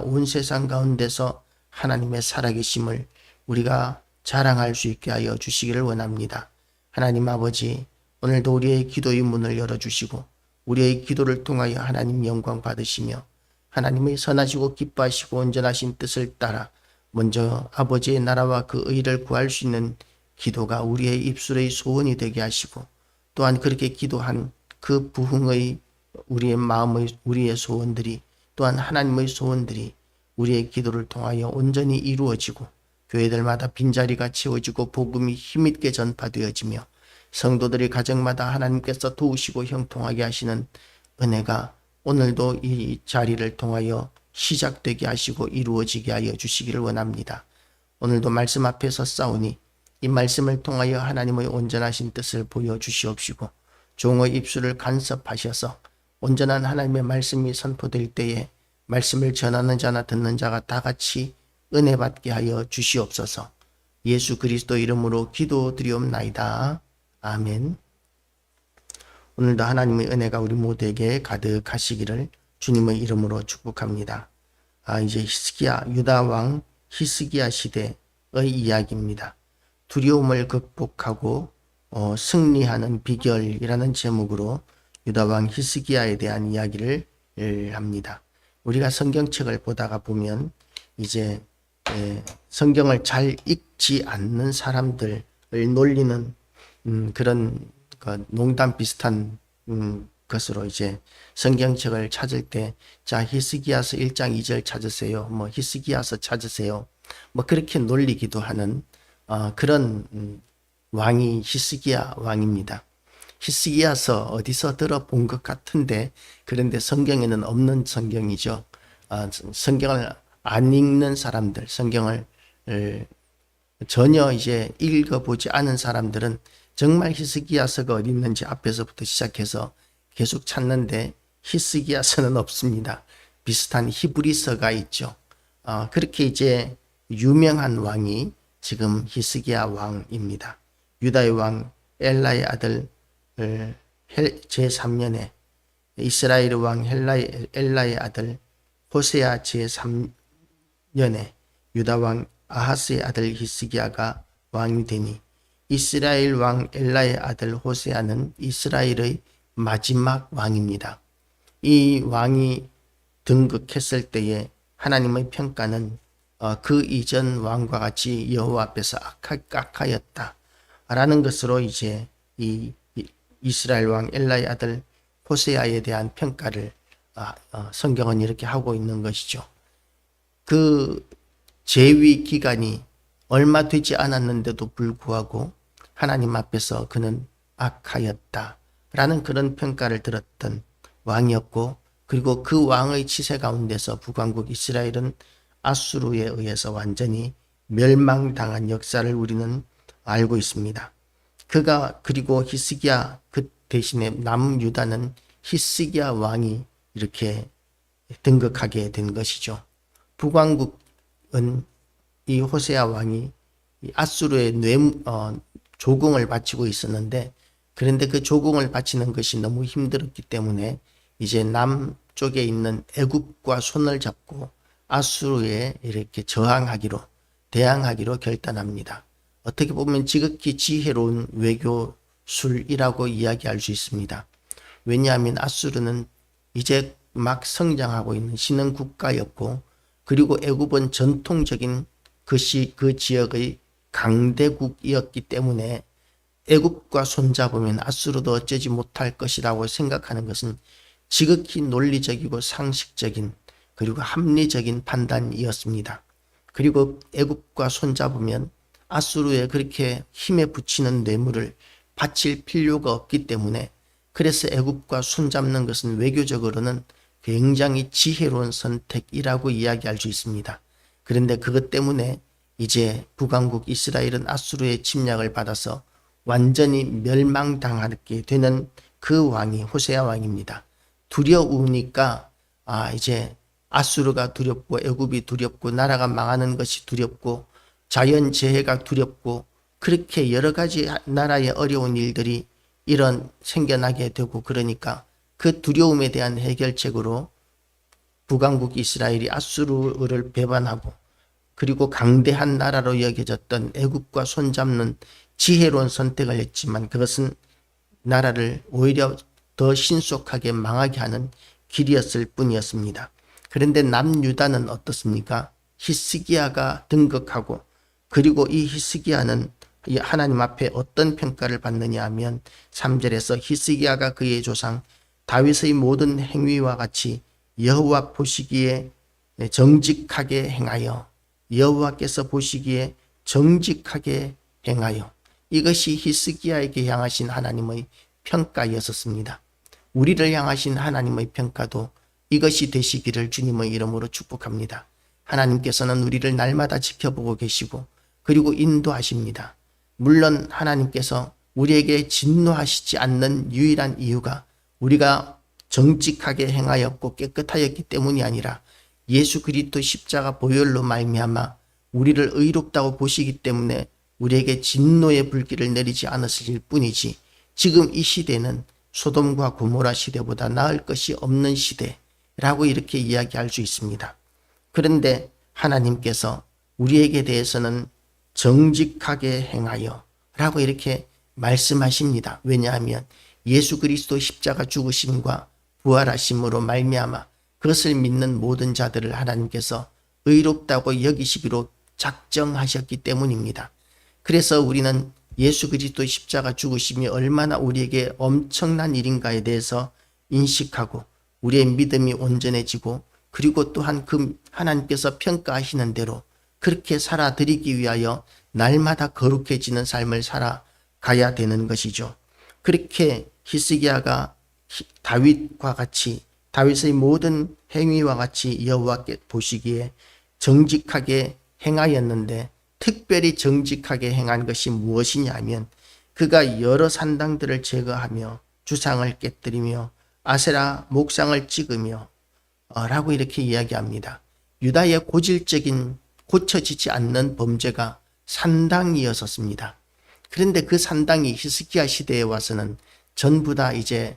온 세상 가운데서 하나님의 살아계심을 우리가 자랑할 수 있게 하여 주시기를 원합니다. 하나님 아버지, 오늘도 우리의 기도의 문을 열어주시고 우리의 기도를 통하여 하나님 영광 받으시며 하나님의 선하시고 기뻐하시고 온전하신 뜻을 따라 먼저 아버지의 나라와 그 의를 구할 수 있는 기도가 우리의 입술의 소원이 되게 하시고, 또한 그렇게 기도한 그 부흥의 우리의 마음의 우리의 소원들이, 또한 하나님의 소원들이 우리의 기도를 통하여 온전히 이루어지고 교회들마다 빈자리가 채워지고 복음이 힘있게 전파되어지며 성도들의 가정마다 하나님께서 도우시고 형통하게 하시는 은혜가 오늘도 이 자리를 통하여 시작되게 하시고 이루어지게 하여 주시기를 원합니다. 오늘도 말씀 앞에서 싸우니 이 말씀을 통하여 하나님의 온전하신 뜻을 보여주시옵시고 종의 입술을 간섭하셔서 온전한 하나님의 말씀이 선포될 때에 말씀을 전하는 자나 듣는 자가 다 같이 은혜 받게 하여 주시옵소서. 예수 그리스도 이름으로 기도드리옵나이다. 아멘. 오늘도 하나님의 은혜가 우리 모두에게 가득하시기를 주님의 이름으로 축복합니다. 이제 히스기야, 유다 왕 히스기야 시대의 이야기입니다. 두려움을 극복하고 승리하는 비결이라는 제목으로 유다 왕 히스기야에 대한 이야기를 합니다. 우리가 성경책을 보다가 보면 이제 성경을 잘 읽지 않는 사람들을 놀리는 그런 농담 비슷한 것으로 이제 성경책을 찾을 때, 자, 히스기야서 1장 2절 찾으세요. 히스기야서 찾으세요. 그렇게 놀리기도 하는 그런 왕이 히스기야 왕입니다. 히스기야서 어디서 들어본 것 같은데, 그런데 성경에는 없는 성경이죠. 성경을 안 읽는 사람들, 성경을 전혀 이제 읽어보지 않은 사람들은 정말 히스기야서가 어디 있는지 앞에서부터 시작해서 계속 찾는데 히스기야서는 없습니다. 비슷한 히브리서가 있죠. 그렇게 이제 유명한 왕이 지금 히스기야 왕입니다. 유다의 왕 엘라의 아들 제3년에 이스라엘 왕 엘라의 아들 호세아 제3년에 유다 왕 아하스의 아들 히스기야가 왕이 되니, 이스라엘 왕 엘라의 아들 호세아는 이스라엘의 마지막 왕입니다. 이 왕이 등극했을 때에 하나님의 평가는 그 이전 왕과 같이 여호와 앞에서 악하였다 라는 것으로 이제 이 이스라엘 왕 엘라의 아들 호세아에 대한 평가를 성경은 이렇게 하고 있는 것이죠. 그 재위 기간이 얼마 되지 않았는데도 불구하고 하나님 앞에서 그는 악하였다 라는 그런 평가를 들었던 왕이었고, 그리고 그 왕의 치세 가운데서 북왕국 이스라엘은 아수르에 의해서 완전히 멸망당한 역사를 우리는 알고 있습니다. 그리고 히스기야, 그 대신에 남유다는 히스기야 왕이 이렇게 등극하게 된 것이죠. 북왕국은 이 호세아 왕이 아수르의 조공을 바치고 있었는데, 그런데 그 조공을 바치는 것이 너무 힘들었기 때문에 이제 남쪽에 있는 애굽과 손을 잡고 아수르에 이렇게 대항하기로 결단합니다. 어떻게 보면 지극히 지혜로운 외교술이라고 이야기할 수 있습니다. 왜냐하면 아수르는 이제 막 성장하고 있는 신흥 국가였고, 그리고 애굽은 전통적인 그 지역의 강대국이었기 때문에 애굽과 손잡으면 아수르도 어쩌지 못할 것이라고 생각하는 것은 지극히 논리적이고 상식적인 그리고 합리적인 판단이었습니다. 그리고 애굽과 손잡으면 아수르에 그렇게 힘에 붙이는 뇌물을 바칠 필요가 없기 때문에, 그래서 애굽과 손잡는 것은 외교적으로는 굉장히 지혜로운 선택이라고 이야기할 수 있습니다. 그런데 그것 때문에 이제 북왕국 이스라엘은 아수르의 침략을 받아서 완전히 멸망당하게 되는 그 왕이 호세아 왕입니다. 두려우니까 이제 아수르가 두렵고 애굽이 두렵고 나라가 망하는 것이 두렵고 자연재해가 두렵고 그렇게 여러 가지 나라의 어려운 일들이 생겨나게 되고, 그러니까 그 두려움에 대한 해결책으로 북왕국 이스라엘이 앗수르를 배반하고 그리고 강대한 나라로 여겨졌던 애굽과 손잡는 지혜로운 선택을 했지만 그것은 나라를 오히려 더 신속하게 망하게 하는 길이었을 뿐이었습니다. 그런데 남유다는 어떻습니까? 히스기야가 등극하고 그리고 이 히스기야는 하나님 앞에 어떤 평가를 받느냐 하면 3절에서 히스기야가 그의 조상 다윗의 모든 행위와 같이 여호와 보시기에 정직하게 행하여 여호와께서 보시기에 정직하게 행하여 이것이 히스기야에게 향하신 하나님의 평가였었습니다. 우리를 향하신 하나님의 평가도 이것이 되시기를 주님의 이름으로 축복합니다. 하나님께서는 우리를 날마다 지켜보고 계시고 그리고 인도하십니다. 물론 하나님께서 우리에게 진노하시지 않는 유일한 이유가 우리가 정직하게 행하였고 깨끗하였기 때문이 아니라 예수 그리스도 십자가 보혈로 말미암아 우리를 의롭다고 보시기 때문에 우리에게 진노의 불길을 내리지 않았을 뿐이지 지금 이 시대는 소돔과 고모라 시대보다 나을 것이 없는 시대라고 이렇게 이야기할 수 있습니다. 그런데 하나님께서 우리에게 대해서는 정직하게 행하여 라고 이렇게 말씀하십니다. 왜냐하면 예수 그리스도 십자가 죽으심과 부활하심으로 말미암아 그것을 믿는 모든 자들을 하나님께서 의롭다고 여기시기로 작정하셨기 때문입니다. 그래서 우리는 예수 그리스도의 십자가 죽으심이 얼마나 우리에게 엄청난 일인가에 대해서 인식하고 우리의 믿음이 온전해지고 그리고 또한 그 하나님께서 평가하시는 대로 그렇게 살아드리기 위하여 날마다 거룩해지는 삶을 살아가야 되는 것이죠. 그렇게 히스기야가 다윗과 같이 다윗의 모든 행위와 같이 여호와께 보시기에 정직하게 행하였는데 특별히 정직하게 행한 것이 무엇이냐면 그가 여러 산당들을 제거하며 주상을 깨뜨리며 아세라 목상을 찍으며 라고 이렇게 이야기합니다. 유다의 고질적인 고쳐지지 않는 범죄가 산당이었습니다. 그런데 그 산당이 히스기야 시대에 와서는 전부 다 이제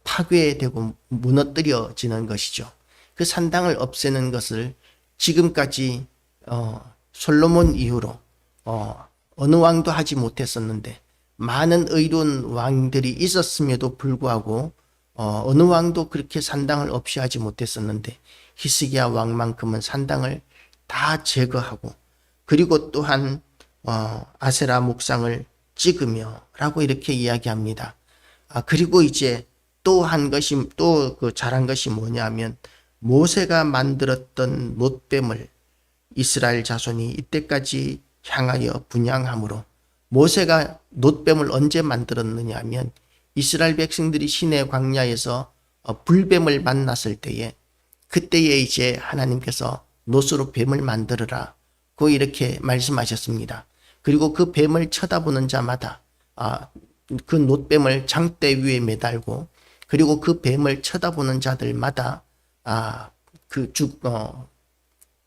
파괴되고 무너뜨려지는 것이죠. 그 산당을 없애는 것을 지금까지 솔로몬 이후로 어느 왕도 하지 못했었는데 많은 의로운 왕들이 있었음에도 불구하고 어느 왕도 그렇게 산당을 없이 하지 못했었는데 히스기야 왕만큼은 산당을 다 제거하고 그리고 또한 아세라 목상을 찍으며 라고 이렇게 이야기합니다. 그리고 이제 또 한 것이 또 그 잘한 것이 뭐냐면 모세가 만들었던 놋뱀을 이스라엘 자손이 이때까지 향하여 분향함으로 모세가 놋뱀을 언제 만들었느냐 하면 이스라엘 백성들이 시내 광야에서 불뱀을 만났을 때에 그때에 이제 하나님께서 놋으로 뱀을 만들어라 고 이렇게 말씀하셨습니다. 그리고 그 뱀을 쳐다보는 자마다 그 놋뱀을 장대 위에 매달고 그리고 그 뱀을 쳐다보는 자들마다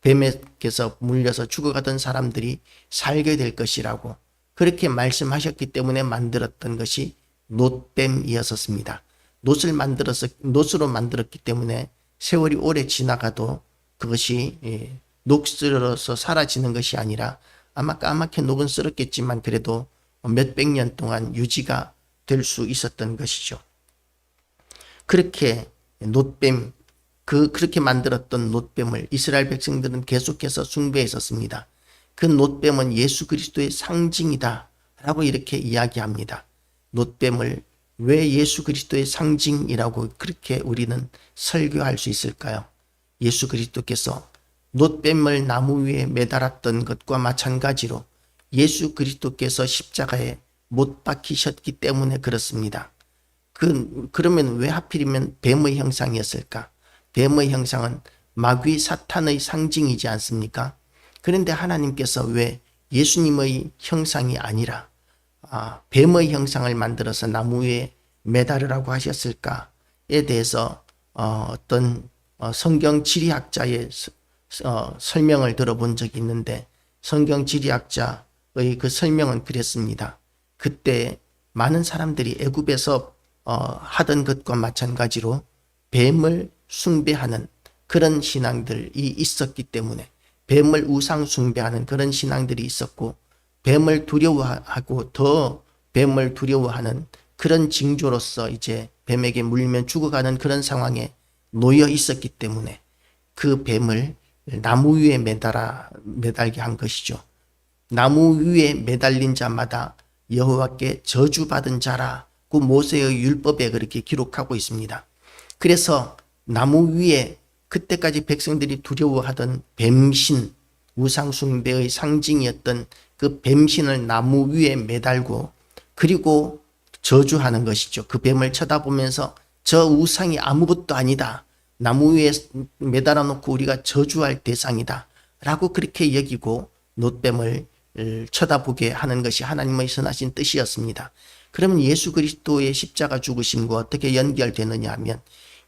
뱀에게서 물려서 죽어가던 사람들이 살게 될 것이라고 그렇게 말씀하셨기 때문에 만들었던 것이 놋뱀이었습니다. 놋으로 만들었기 때문에 세월이 오래 지나가도 그것이 녹슬어서 사라지는 것이 아니라 아마 까맣게 녹은 썰었겠지만 그래도 몇백 년 동안 유지가 될 수 있었던 것이죠. 그렇게 놋뱀, 그렇게 만들었던 놋뱀을 이스라엘 백성들은 계속해서 숭배했었습니다. 그 놋뱀은 예수 그리스도의 상징이다 라고 이렇게 이야기합니다. 놋뱀을 왜 예수 그리스도의 상징이라고 그렇게 우리는 설교할 수 있을까요? 예수 그리스도께서 놋뱀을 나무 위에 매달았던 것과 마찬가지로 예수 그리스도께서 십자가에 못 박히셨기 때문에 그렇습니다. 그러면 왜 하필이면 뱀의 형상이었을까? 뱀의 형상은 마귀 사탄의 상징이지 않습니까? 그런데 하나님께서 왜 예수님의 형상이 아니라 뱀의 형상을 만들어서 나무 위에 매달으라고 하셨을까에 대해서 어떤 성경 지리학자의 설명을 들어본 적이 있는데 성경 지리학자의 그 설명은 그랬습니다. 그때 많은 사람들이 애굽에서 하던 것과 마찬가지로 뱀을 숭배하는 그런 신앙들이 있었기 때문에 뱀을 우상 숭배하는 그런 신앙들이 있었고 뱀을 두려워하고 더 뱀을 두려워하는 그런 징조로서 이제 뱀에게 물리면 죽어가는 그런 상황에 놓여 있었기 때문에 그 뱀을 나무 위에 매달게 한 것이죠. 나무 위에 매달린 자마다 여호와께 저주받은 자라고 모세의 율법에 그렇게 기록하고 있습니다. 그래서 나무 위에 그때까지 백성들이 두려워하던 뱀신, 우상숭배의 상징이었던 그 뱀신을 나무 위에 매달고 그리고 저주하는 것이죠. 그 뱀을 쳐다보면서 저 우상이 아무것도 아니다. 나무 위에 매달아 놓고 우리가 저주할 대상이다. 라고 그렇게 여기고 놋뱀을 쳐다보게 하는 것이 하나님의 선하신 뜻이었습니다. 그러면 예수 그리스도의 십자가 죽으심과 어떻게 연결되느냐 하면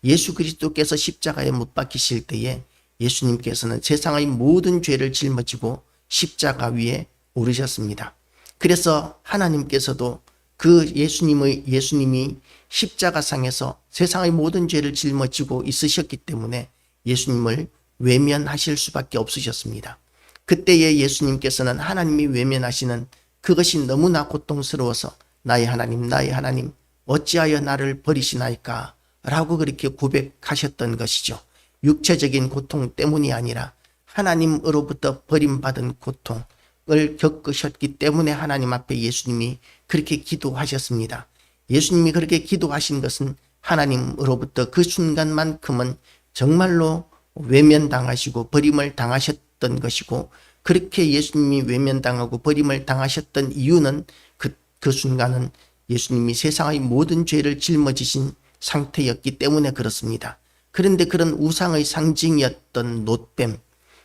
예수 그리스도께서 십자가에 못 박히실 때에 예수님께서는 세상의 모든 죄를 짊어지고 십자가 위에 오르셨습니다. 그래서 하나님께서도 그 예수님이 십자가상에서 세상의 모든 죄를 짊어지고 있으셨기 때문에 예수님을 외면하실 수밖에 없으셨습니다. 그때에 예수님께서는 하나님이 외면하시는 그것이 너무나 고통스러워서 나의 하나님 어찌하여 나를 버리시나이까 라고 그렇게 고백하셨던 것이죠. 육체적인 고통 때문이 아니라 하나님으로부터 버림받은 고통을 겪으셨기 때문에 하나님 앞에 예수님이 그렇게 기도하셨습니다. 예수님이 그렇게 기도하신 것은 하나님으로부터 그 순간만큼은 정말로 외면당하시고 버림을 당하셨던 것이고, 그렇게 예수님이 외면당하고 버림을 당하셨던 이유는 그 순간은 예수님이 세상의 모든 죄를 짊어지신 상태였기 때문에 그렇습니다. 그런데 그런 우상의 상징이었던 놋뱀,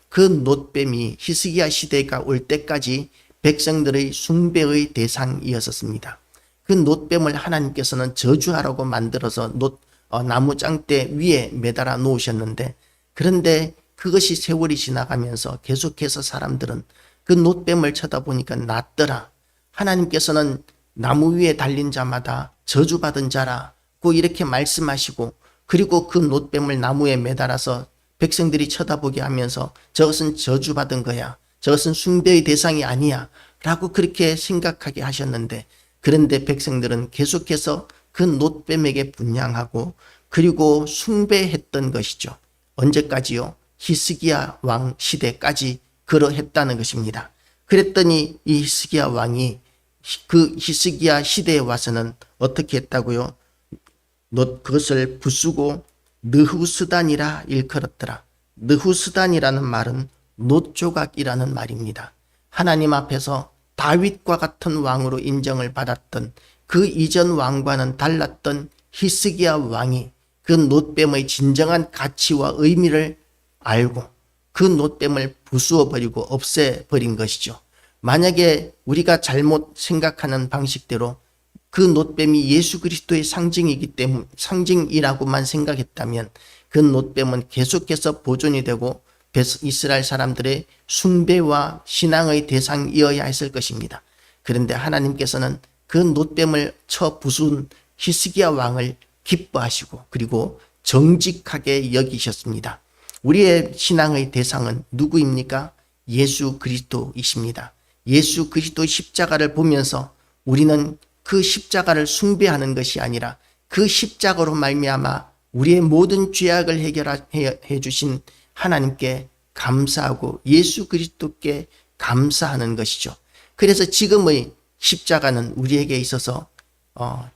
그 놋뱀이 히스기야 시대가 올 때까지 백성들의 숭배의 대상이었습니다. 그 놋뱀을 하나님께서는 저주하라고 만들어서 나무 짱대 위에 매달아 놓으셨는데, 그런데 그것이 세월이 지나가면서 계속해서 사람들은 그 놋뱀을 쳐다보니까 낫더라. 하나님께서는 나무 위에 달린 자마다 저주받은 자라고 이렇게 말씀하시고, 그리고 그 놋뱀을 나무에 매달아서 백성들이 쳐다보게 하면서 저것은 저주받은 거야, 저것은 숭배의 대상이 아니야 라고 그렇게 생각하게 하셨는데, 그런데 백성들은 계속해서 그 놋뱀에게 분향하고 그리고 숭배했던 것이죠. 언제까지요? 히스기야 왕 시대까지 그러했다는 것입니다. 그랬더니 이 히스기야 왕이 그 히스기야 시대에 와서는 어떻게 했다고요? 그것을 부수고 느후스단이라 일컬었더라. 느후스단이라는 말은 놋조각이라는 말입니다. 하나님 앞에서 다윗과 같은 왕으로 인정을 받았던 그 이전 왕과는 달랐던 히스기야 왕이 그 놋뱀의 진정한 가치와 의미를 알고 그 놋뱀을 부수어버리고 없애버린 것이죠. 만약에 우리가 잘못 생각하는 방식대로 그 놋뱀이 예수 그리스도의 상징이라고만 생각했다면 그 놋뱀은 계속해서 보존이 되고 이스라엘 사람들의 숭배와 신앙의 대상이어야 했을 것입니다. 그런데 하나님께서는 그 놋뱀을 쳐 부순 히스기야 왕을 기뻐하시고 그리고 정직하게 여기셨습니다. 우리의 신앙의 대상은 누구입니까? 예수 그리스도이십니다. 예수 그리스도의 십자가를 보면서 우리는 그 십자가를 숭배하는 것이 아니라 그 십자가로 말미암아 우리의 모든 죄악을 해결해 주신 하나님께 감사하고 예수 그리스도께 감사하는 것이죠. 그래서 지금의 십자가는 우리에게 있어서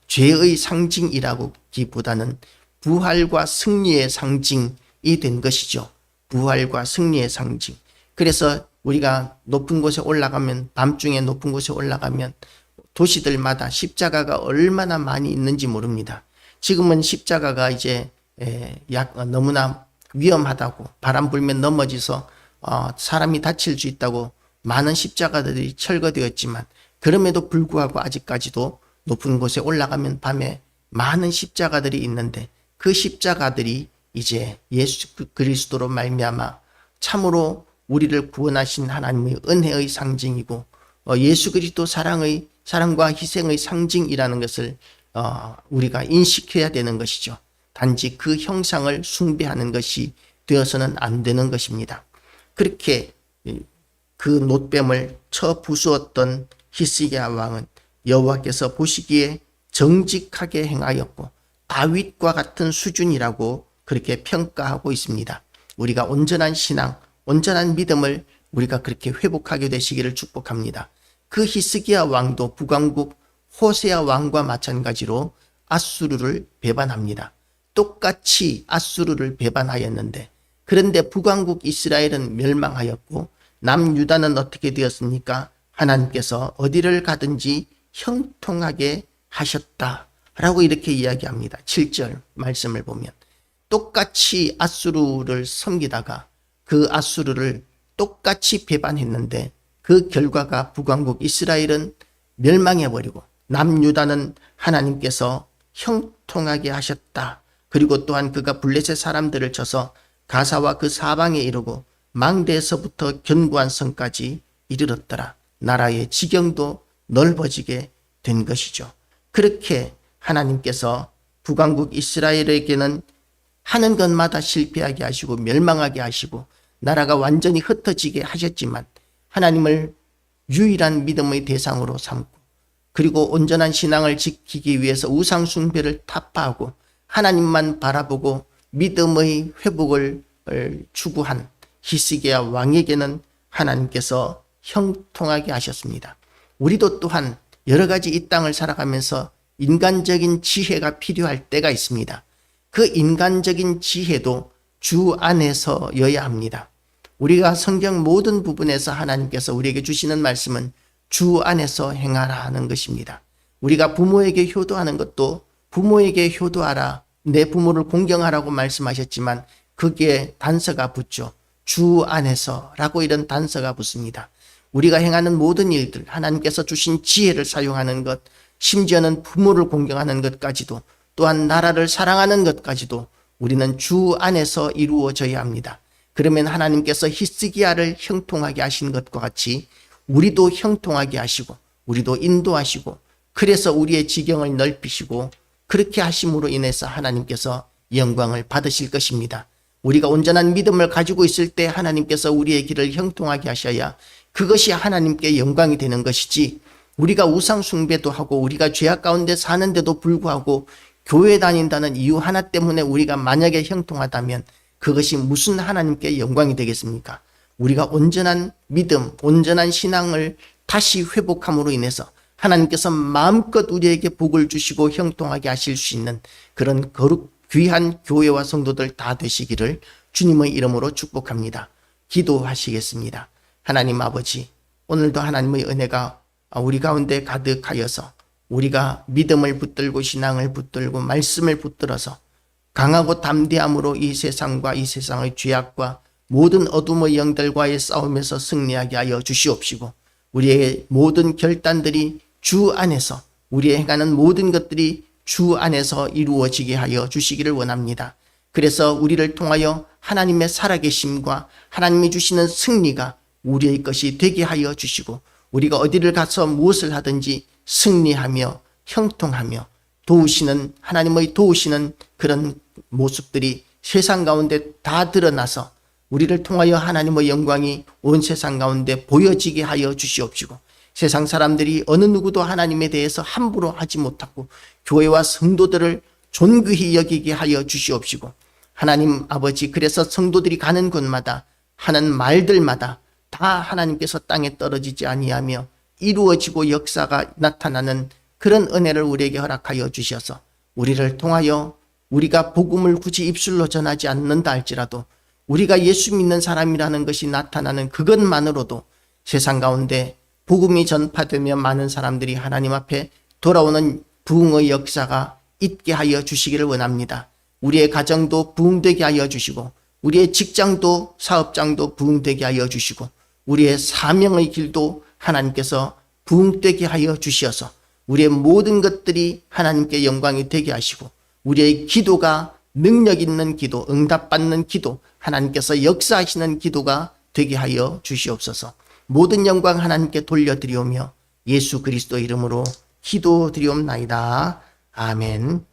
죄의 상징이라기보다는 부활과 승리의 상징이 된 것이죠. 부활과 승리의 상징. 그래서 우리가 높은 곳에 올라가면, 밤중에 높은 곳에 올라가면 도시들마다 십자가가 얼마나 많이 있는지 모릅니다. 지금은 십자가가 이제 너무나 위험하다고, 바람 불면 넘어져서 사람이 다칠 수 있다고 많은 십자가들이 철거되었지만, 그럼에도 불구하고 아직까지도 높은 곳에 올라가면 밤에 많은 십자가들이 있는데, 그 십자가들이 이제 예수 그리스도로 말미암아 참으로 우리를 구원하신 하나님의 은혜의 상징이고 예수 그리스도 사랑과 희생의 상징이라는 것을 우리가 인식해야 되는 것이죠. 단지 그 형상을 숭배하는 것이 되어서는 안 되는 것입니다. 그렇게 그 놋뱀을 쳐 부수었던 히스기야 왕은 여호와께서 보시기에 정직하게 행하였고 다윗과 같은 수준이라고 그렇게 평가하고 있습니다. 우리가 온전한 신앙, 온전한 믿음을 우리가 그렇게 회복하게 되시기를 축복합니다. 그 히스기야 왕도 북왕국 호세아 왕과 마찬가지로 아수르를 배반합니다. 똑같이 아수르를 배반하였는데, 그런데 북왕국 이스라엘은 멸망하였고 남유다는 어떻게 되었습니까? 하나님께서 어디를 가든지 형통하게 하셨다라고 이렇게 이야기합니다. 7절 말씀을 보면 똑같이 아수르를 섬기다가 그 아수르를 똑같이 배반했는데 그 결과가 북왕국 이스라엘은 멸망해버리고 남유다는 하나님께서 형통하게 하셨다. 그리고 또한 그가 블레셋 사람들을 쳐서 가사와 그 사방에 이르고 망대에서부터 견고한 성까지 이르렀더라. 나라의 지경도 넓어지게 된 것이죠. 그렇게 하나님께서 북왕국 이스라엘에게는 하는 것마다 실패하게 하시고 멸망하게 하시고 나라가 완전히 흩어지게 하셨지만 하나님을 유일한 믿음의 대상으로 삼고 그리고 온전한 신앙을 지키기 위해서 우상 숭배를 타파하고 하나님만 바라보고 믿음의 회복을 추구한 히스기야 왕에게는 하나님께서 형통하게 하셨습니다. 우리도 또한 여러 가지 이 땅을 살아가면서 인간적인 지혜가 필요할 때가 있습니다. 그 인간적인 지혜도 주 안에서여야 합니다. 우리가 성경 모든 부분에서 하나님께서 우리에게 주시는 말씀은 주 안에서 행하라 하는 것입니다. 우리가 부모에게 효도하는 것도 부모에게 효도하라, 내 부모를 공경하라고 말씀하셨지만 거기에 단서가 붙죠. 주 안에서라고 이런 단서가 붙습니다. 우리가 행하는 모든 일들, 하나님께서 주신 지혜를 사용하는 것, 심지어는 부모를 공경하는 것까지도, 또한 나라를 사랑하는 것까지도 우리는 주 안에서 이루어져야 합니다. 그러면 하나님께서 히스기야를 형통하게 하신 것과 같이 우리도 형통하게 하시고 우리도 인도하시고 그래서 우리의 지경을 넓히시고 그렇게 하심으로 인해서 하나님께서 영광을 받으실 것입니다. 우리가 온전한 믿음을 가지고 있을 때 하나님께서 우리의 길을 형통하게 하셔야 그것이 하나님께 영광이 되는 것이지, 우리가 우상 숭배도 하고 우리가 죄악 가운데 사는데도 불구하고 교회 다닌다는 이유 하나 때문에 우리가 만약에 형통하다면 그것이 무슨 하나님께 영광이 되겠습니까? 우리가 온전한 믿음, 온전한 신앙을 다시 회복함으로 인해서 하나님께서 마음껏 우리에게 복을 주시고 형통하게 하실 수 있는 그런 거룩 귀한 교회와 성도들 다 되시기를 주님의 이름으로 축복합니다. 기도하시겠습니다. 하나님 아버지, 오늘도 하나님의 은혜가 우리 가운데 가득하여서 우리가 믿음을 붙들고 신앙을 붙들고 말씀을 붙들어서 강하고 담대함으로 이 세상과 이 세상의 죄악과 모든 어둠의 영들과의 싸움에서 승리하게 하여 주시옵시고, 우리의 모든 결단들이 주 안에서, 우리의 행하는 모든 것들이 주 안에서 이루어지게 하여 주시기를 원합니다. 그래서 우리를 통하여 하나님의 살아계심과 하나님이 주시는 승리가 우리의 것이 되게 하여 주시고, 우리가 어디를 가서 무엇을 하든지 승리하며 형통하며 도우시는, 하나님의 도우시는 그런 모습들이 세상 가운데 다 드러나서 우리를 통하여 하나님의 영광이 온 세상 가운데 보여지게 하여 주시옵시고, 세상 사람들이 어느 누구도 하나님에 대해서 함부로 하지 못하고 교회와 성도들을 존귀히 여기게 하여 주시옵시고, 하나님 아버지, 그래서 성도들이 가는 곳마다 하는 말들마다 다 하나님께서 땅에 떨어지지 아니하며 이루어지고 역사가 나타나는 그런 은혜를 우리에게 허락하여 주셔서 우리를 통하여 우리가 복음을 굳이 입술로 전하지 않는다 할지라도 우리가 예수 믿는 사람이라는 것이 나타나는 그것만으로도 세상 가운데 복음이 전파되며 많은 사람들이 하나님 앞에 돌아오는 부흥의 역사가 있게 하여 주시기를 원합니다. 우리의 가정도 부흥되게 하여 주시고 우리의 직장도 사업장도 부흥되게 하여 주시고 우리의 사명의 길도 하나님께서 부흥되게 하여 주시어서 우리의 모든 것들이 하나님께 영광이 되게 하시고 우리의 기도가 능력 있는 기도, 응답받는 기도, 하나님께서 역사하시는 기도가 되게 하여 주시옵소서. 모든 영광 하나님께 돌려드리오며 예수 그리스도 이름으로 기도드리옵나이다. 아멘.